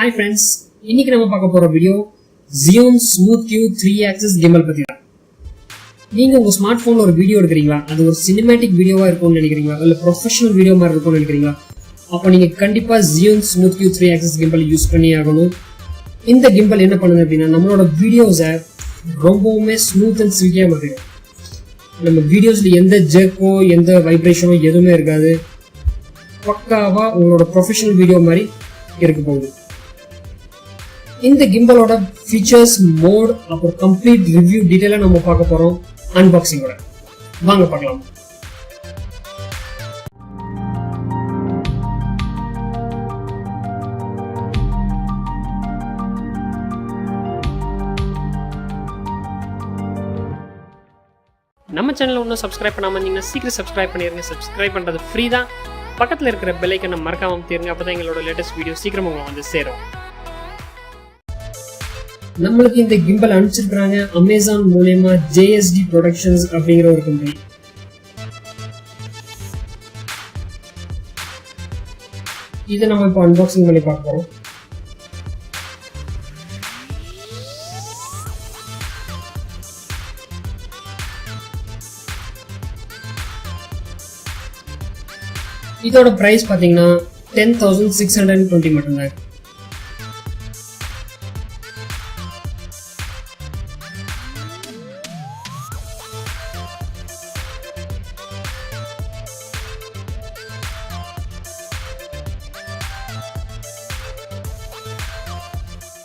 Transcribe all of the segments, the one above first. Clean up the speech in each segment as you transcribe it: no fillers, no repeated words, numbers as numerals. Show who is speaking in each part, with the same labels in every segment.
Speaker 1: Hi friends, இன்னைக்கு நம்ம பார்க்க போற video Zhiyun Smooth Q 3 Axis Gimbal பத்தி தான். நீங்க உங்க ஸ்மார்ட் போன்ல ஒரு வீடியோ எடுக்கிறீங்களா, அது ஒரு சினிமேட்டிக் வீடியோவா இருக்கும்னு நினைக்கிறீங்களா, இல்ல ப்ரொஃபஷனல் வீடியோ மாதிரி இருக்கும்னு நினைக்கிறீங்களா, அப்ப நீங்க கண்டிப்பா Zhiyun Smooth Q 3 Axis Gimbal use பண்ணி ஆகணும். இந்த கிம்பல் என்ன பண்ணுது அப்படின்னா நம்மளோட வீடியோஸை ரொம்பவுமே ஸ்மூத் அண்ட் சில்கியா மாத்திடும். நம்ம வீடியோஸ்ல எந்த ஜெர்க்கோ எந்த வைப்ரேஷனோ எதுவுமே இருக்காது. பக்காவா உங்களோட ப்ரொஃபஷனல் வீடியோ மாதிரி இருக்க போகுது. இந்த கிம்பலோட ஃபீச்சர்ஸ், மோட், அப்புறம் கம்ப்ளீட் ரிவ்யூ டீடைலா நம்ம பார்க்க போறோம் அன்பாக்சிங்கோட. வாங்க பார்க்கலாம். நம்ம சேனலை இன்னும் சப்ஸ்கிரைப் பண்ணாம இருந்தீங்கன்னா சீக்கிரம் சப்ஸ்கிரைப் பண்ணிருங்க. சப்ஸ்கிரைப் பண்றது ஃப்ரீ தான். பக்கத்தில் இருக்கிற பெல் ஐக்கனை மறக்காம அமுத்திருங்க. அப்பதான் எங்களோட லேட்டஸ்ட் வீடியோ சீக்கிரம் உங்களுக்கு வந்து சேரும். நம்மளுக்கு இந்த கிம்பல் அனுப்பிச்சிருக்காங்க அமேசான் மூலமா JSD ப்ரொடக்ஷன்ஸ் அப்படிங்கிற ஒரு கம்பெனி. இதை நம்ம இப்போ அன்பாக்சிங் பண்ணி பார்க்க போறோம். இதோட பிரைஸ் பாத்தீங்கன்னா 10,620 மட்டும்தான்.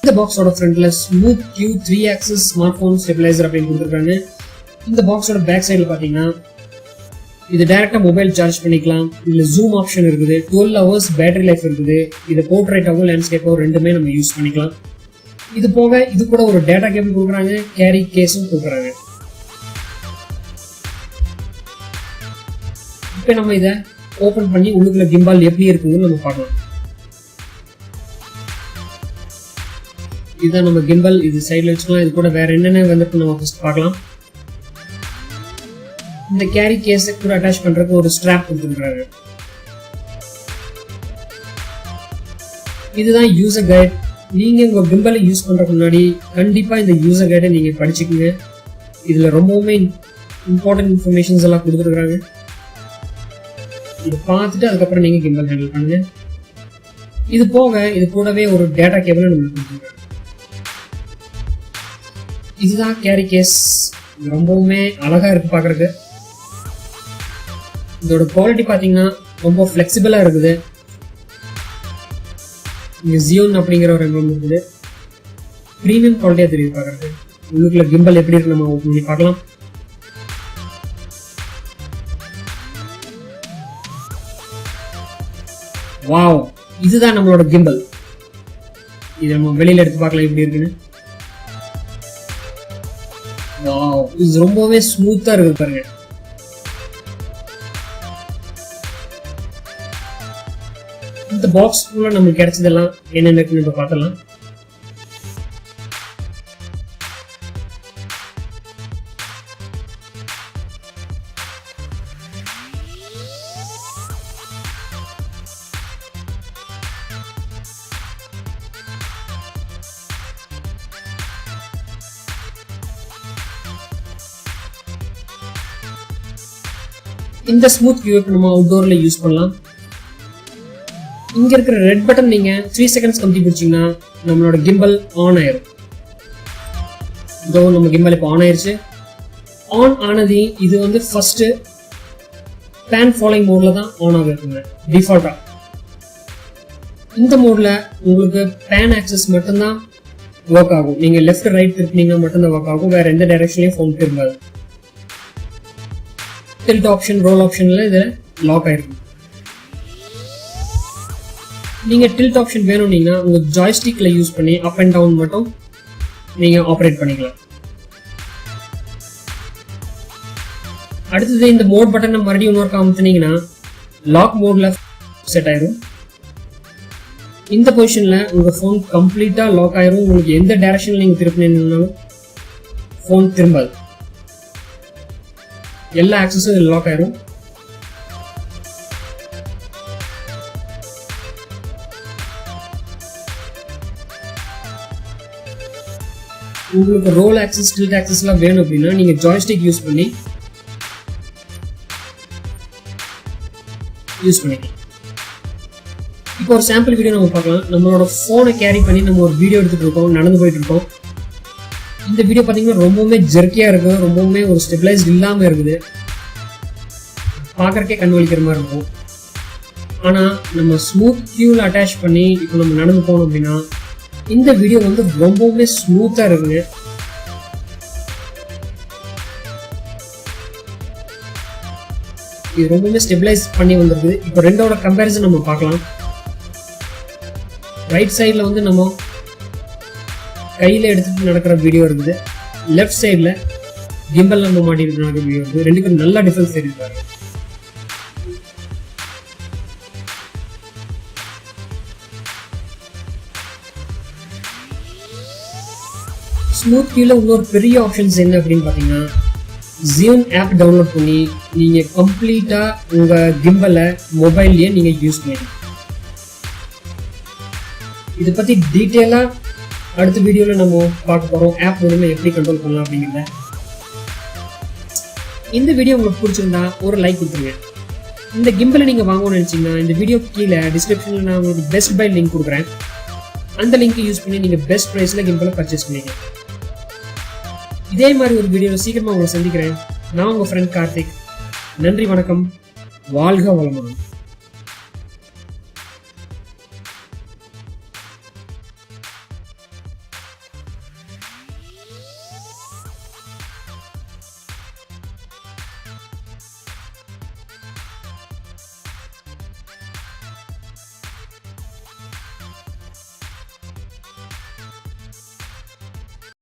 Speaker 1: இந்த பாக்ஸோட ஃப்ரண்ட்ல smooth Q 3 Axis smart phone stabiliser அப்படின்னு கொடுத்துருக்காங்க. இந்த பாக்ஸோட பேக் சைடுல பாத்தீங்கன்னா இது டைரக்டா மொபைல் சார்ஜ் பண்ணிக்கலாம். இதுல ஜூம் ஆப்ஷன் இருக்குது, 12 hours பேட்டரி லைஃப் இருக்குது. இது போர்ட்ரைட்டாவும் லேண்ட்ஸ்கேப்பாவும் ரெண்டுமே நம்ம யூஸ் பண்ணிக்கலாம். இது போக இது கூட ஒரு டேட்டா கேபிள் கொடுக்குறாங்க, கேரி கேஸும் கொடுக்குறாங்க. இப்போ நம்ம இதை ஓபன் பண்ணி உள்ளுக்குள்ள கிம்பால் எப்படி இருக்குன்னு நம்ம பார்க்கலாம். இதுதான் நம்ம கிம்பல். இது சைட்ல வச்சுக்கலாம். இது கூட வேற என்னென்ன வந்துட்டு நம்ம ஃபர்ஸ்ட் பார்க்கலாம். இந்த கேரி கேஸ் கூட அட்டாச் பண்றதுக்கு ஒரு ஸ்ட்ராப் கொடுத்துருக்காங்க. இதுதான் யூசர் கைட். நீங்க உங்க கிம்பலை யூஸ் பண்றதுக்கு முன்னாடி கண்டிப்பா இந்த யூசர் கைடை நீங்க படிச்சுக்கோங்க. இதுல ரொம்பவுமே இம்பார்ட்டன்ட் இன்ஃபர்மேஷன்ஸ் எல்லாம் கொடுத்துருக்காங்க. இதை பார்த்துட்டு அதுக்கப்புறம் நீங்க கிம்பல் ஹேண்டில் பண்ணுங்க. இது போக இது கூடவே ஒரு டேட்டா கேபிள் நம்மளுக்கு கொடுத்துருக்காங்க. இதுதான் கேரி கேஸ். இது ரொம்பவுமே அழகா இருக்கு பாக்குறதுக்கு. இதோட குவாலிட்டி பாத்தீங்கன்னா ரொம்ப ஃபிளெக்சிபிளா இருக்குது. இங்க Zhiyun அப்படிங்கிற ஒரு எம்பளம் இருக்குது. பிரீமியம் குவாலிட்டியா தெரியுது பாக்குறதுக்கு. உள்ளுக்குள்ள கிம்பல் எப்படி இருக்கு நம்ம ஓபன் பண்ணி பார்க்கலாம். வாவ், இதுதான் நம்மளோட கிம்பல். இதை நம்ம வெளியில எடுத்து பார்க்கலாம் எப்படி இருக்குன்னு. வாவ், இது ரொம்பவே ஸ்மூத்தா இருக்கு பாருங்க. இந்த பாக்ஸ் ஃபுல்லா நமக்கு கிடைச்சதெல்லாம் என்னென்ன இருக்குன்னு இப்ப பார்த்தலாம். இந்த ஸ்மூத் Q நம்ம அவுட்டோர்ல யூஸ் பண்ணலாம். இங்க இருக்கிற ரெட் பட்டன் நீங்க 3 செகண்ட்ஸ் கம்பி பிடிச்சீங்கன்னா நம்மளோட கிம்பல் ஆன் ஆயிரும். இதோ நம்ம கிம்பல் இப்போ ஆன் ஆயிருச்சு. ஆன் ஆனது இது வந்து ஃபர்ஸ்ட் பேன் ஃபாலோயிங் மோட்ல தான் ஆன் ஆகுதுங்க டிஃபால்ட்டா. இந்த மோட்ல உங்களுக்கு பேன் ஆக்சஸ் மட்டும்தான் ஒர்க் ஆகும். நீங்க லெஃப்ட் ரைட் திருப்பினீங்கன்னா மட்டும்தான் ஒர்க் ஆகும். வேற எந்த டைரக்ஷன்லயும் ஃபோன் திரும்பாது. டில்ட் ஆப்ஷன், ரோல் ஆப்ஷன்ல இது லாக் ஆயிருக்கும். நீங்க டில்ட் ஆப்ஷன் வேணும்னீங்கன்னா உங்க ஜாய்ஸ்டிக்ல யூஸ் பண்ணி அப் அண்ட் டவுன் மட்டும் நீங்க ஆப்ரேட் பண்ணிக்கலாம். அடுத்தது இந்த மோட் பட்டனை மறுபடியும் இன்னொரு அமுத்துனீங்கன்னா லாக் மோட்ல செட் ஆயிரும். இந்த பொசிஷன்ல உங்க போன் கம்ப்ளீட்டா லாக் ஆயிரும். உங்களுக்கு எந்த டைரக்ஷன்ல நீங்க திருப்பினீங்கன்னாலும் போன் திரும்பாது. எல்லா ஆக்சஸும் லாக் ஆயிரும். உங்களுக்கு ரோல் ஆக்சிஸ் டில்ட் ஆக்சிஸ்லாம் வேணும் அப்படின்னா நீங்க ஜாய்ஸ்டிக் யூஸ் பண்ணிக்கலாம். இப்போ ஒரு சாம்பிள் வீடியோ நம்ம பார்க்கலாம். நம்மளோட போனை கேரி பண்ணி நம்ம ஒரு வீடியோ எடுத்துட்டு இருக்கோம், நடந்து போயிட்டு இருக்கோம். இந்த வீடியோ பார்த்தீங்கன்னா ரொம்பவுமே ஜெர்க்கியா இருக்கு, ரொம்பவுமே ஒரு ஸ்டெபிளைஸ்ட் இல்லாம இருக்குது, பார்க்கறக்கே கண் வலிக்கிற மாதிரி இருக்கும். ஆனா நம்ம ஸ்மூத் கியூல அட்டாச் பண்ணி இப்போ நம்ம நடந்து போனோம் அப்படின்னா இந்த வீடியோ வந்து ரொம்பவுமே ஸ்மூத்தா இருக்குங்க. இது ரொம்பவுமே ஸ்டெபிளைஸ் பண்ணி வந்திருக்கு. இப்போ ரெண்டோட கம்பேரிசன் நம்ம பார்க்கலாம். ரைட் சைடில் வந்து நம்ம கையில் எடுத்துட்டு நடக்கிற வீடியோ இருக்குது, லெஃப்ட் சைடில் கிம்பல் நம்ம மாட்டிட்டு நடக்கிற வீடியோ இருக்குது. ரெண்டுக்கும் நல்ல டிஃபரன்ஸ் தெரியுது. ஸ்மூத் கியூல இன்னொரு பெரிய ஆப்ஷன்ஸ் என்ன அப்படின்னு பார்த்தீங்கன்னா, Zhiyun ஆப் டவுன்லோட் பண்ணி நீங்கள் கம்ப்ளீட்டாக உங்கள் கிம்பலை மொபைல்லையே நீங்கள் யூஸ் பண்ணலாம். இதை பற்றி டீட்டெயிலாக அடுத்த வீடியோவில் நம்ம பார்க்க போகிறோம், ஆப் மூலமாக எப்படி கண்ட்ரோல் பண்ணலாம் அப்படிங்கிறத. இந்த வீடியோ உங்களுக்கு பிடிச்சிருந்தா ஒரு லைக் கொடுத்துருங்க. இந்த கிம்பலை நீங்கள் வாங்கணும்னு நினச்சிங்கன்னா இந்த வீடியோ கீழே டிஸ்கிரிப்ஷனில் நான் உங்களுக்கு பெஸ்ட் பை லிங்க் கொடுக்குறேன். அந்த லிங்க் யூஸ் பண்ணி நீங்கள் பெஸ்ட் ப்ரைஸில் கிம்பலை பர்ச்சேஸ் பண்ணிங்க. இதே மாதிரி ஒரு வீடியோவில் சீக்கிரமாக உங்களை சந்திக்கிறேன். நான் உங்கள் ஃப்ரெண்ட் கார்த்திக். நன்றி, வணக்கம், வாழ்க வளமுடன்.